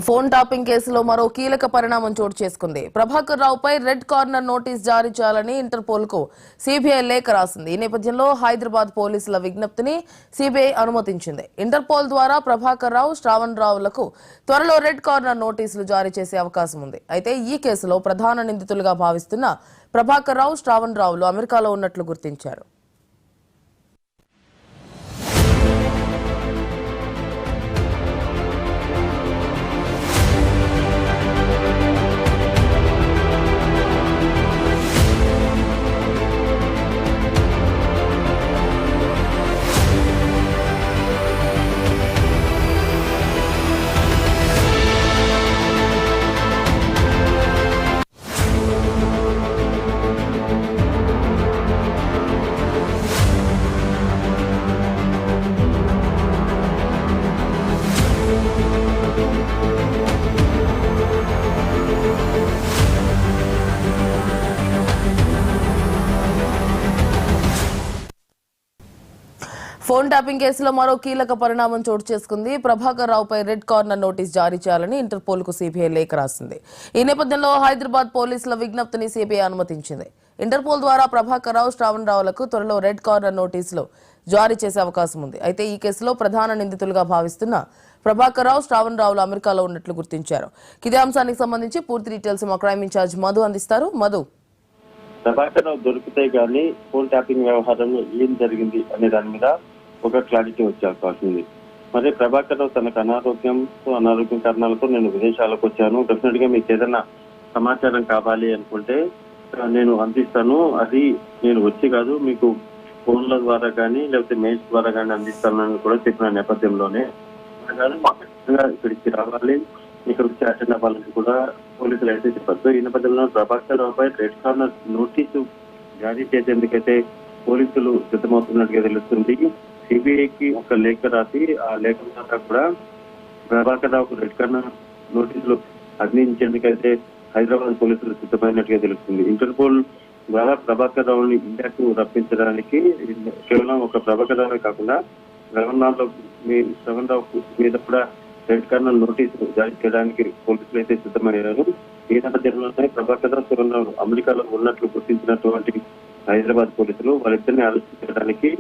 Phone topping కేసులో మరో కీలక పరిణామం చోటు చేసుకుంది. ప్రభాకర్ రావుపై రెడ్ కార్నర్ నోటీస్ జారీ చేయాలని ఇంటర్పోల్ కు సిబిఐ లేఖ రాసింది. ఈ నేపథ్యంలో హైదరాబాద్ పోలీసుల విజ్ఞప్తిని సిబిఐ అనుమతించింది. ఇంటర్పోల్ ద్వారా ప్రభాకర్ రావు, శ్రావణ్ రావులకు త్వరలో రెడ్ కార్నర్ నోటీసులు జారీ చేసే అవకాశం ఉంది. అయితే ఈ కేసులో ప్రధాన నిందితులుగా భావిస్తున్న ప్రభాకర్ రావు, శ్రావణ్ రావులు అమెరికాలో ఉన్నట్లు గుర్తించారు. ఫోన్ ట్యాపింగ్ కేసులో మరో కీలక పరిణామం చోటు చేసుకుంది. ప్రభాకర్ రావుపై రెడ్ కార్నర్ నోటీస్ జారీ చేయాలని ఇంటర్పోల్ కు సిబిఐ లేఖ రాసింది. ఈ నేపథ్యంలో హైదరాబాద్ పోలీసుల విజ్ఞప్తిని సిబిఐ అనుమతించింది. ఇంటర్పోల్ ద్వారా ప్రభాకర్ రావు, శ్రావణ్ రావులకు త్వరలో రెడ్ కార్నర్ నోటీసులు జారీ చేసే అవకాశం ఉంది. అయితే ఈ కేసులో ప్రధాన నిందితులుగా భావిస్తున్న ప్రభాకర్ రావు, శ్రావణ్ రావులు అమెరికాలో ఉన్నట్లు గుర్తించారు. ఇదే అంశానికి సంబంధించి పూర్తి డీటెయిల్స్ మా క్రైమ్ ఇన్ఛార్జ్ మధు అందిస్తారు. మధు, ప్రభాకర్ రావు దొరికితే గానీ ఫోన్ ట్యాపింగ్ వ్యవహారంలో ఏం జరిగింది అనే దాని మీద ఒక క్లారిటీ వచ్చే అవకాశం ఉంది. మరి ప్రభాకర్ రావు తనకు అనారోగ్యం కారణాలతో నేను విదేశాలకు వచ్చాను, డెఫినెట్ గా మీకు ఏదైనా సమాచారం కావాలి అనుకుంటే నేను అందిస్తాను, అది నేను వచ్చి కాదు మీకు ఫోన్ల ద్వారా కానీ లేకపోతే మెయిల్స్ ద్వారా కానీ అందిస్తానని కూడా చెప్పిన నేపథ్యంలోనే ఇక్కడికి రావాలి, ఇక్కడికి అటెండ్ అవ్వాలని కూడా పోలీసులు అయితే చెప్పారు. ఈ నేపథ్యంలో ప్రభాకర్ రావుపై రెడ్ కార్నర్ నోటీసు జారీ చేసేందుకైతే పోలీసులు సిద్ధమవుతున్నట్టుగా తెలుస్తుంది. సిబిఐకి ఒక లేఖ రాసి ఆ లేఖ ద్వారా కూడా ప్రభాకర్ రావుకు రెడ్ కార్నర్ నోటీసులు అందించేందుకైతే హైదరాబాద్ పోలీసులు సిద్ధమైనట్టుగా తెలుస్తుంది. ఇంటర్పోల్ ద్వారా ప్రభాకర్ రావుని ఇండియాకు రప్పించడానికి కేవలం ఒక ప్రభాకర్ రావే కాకుండా శ్రవణ్ రావు మీద కూడా రెడ్ కార్నర్ నోటీసులు జారీ చేయడానికి పోలీసులు అయితే సిద్ధమయ్యారు. ఈ నేపథ్యంలోనే ప్రభాకర్ రావు, శ్రవణ్ రావు అమెరికాలో ఉన్నట్లు గుర్తించినటువంటి హైదరాబాద్ పోలీసులు వాళ్ళిద్దరిని అరెస్ట్ చేయడానికి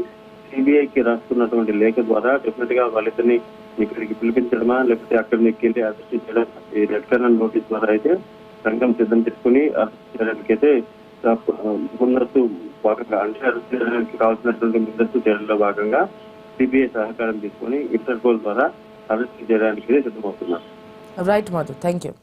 సిబిఐకి రాస్తున్నటువంటి లేఖ ద్వారా డెఫినెట్ గా వాళ్ళిద్దరిని ఇక్కడికి పిలిపించడమా లేకపోతే అక్కడికి వెళ్ళి అరెస్ట్ చేయడం, ఈ రెడ్ కార్నర్ నోటీస్ ద్వారా అయితే రంగం సిద్ధం చేసుకుని అరెస్ట్ చేయడానికి అయితే ముందస్తు భాగంగా అంటే అరెస్ట్ చేయడానికి కావాల్సినటువంటి ముందస్తు చర్యల్లో భాగంగా సిబిఐ సహకారం తీసుకుని ఇంటర్పోల్ ద్వారా అరెస్ట్ చేయడానికి సిద్ధమవుతున్నారు. Right Madhu, thank you.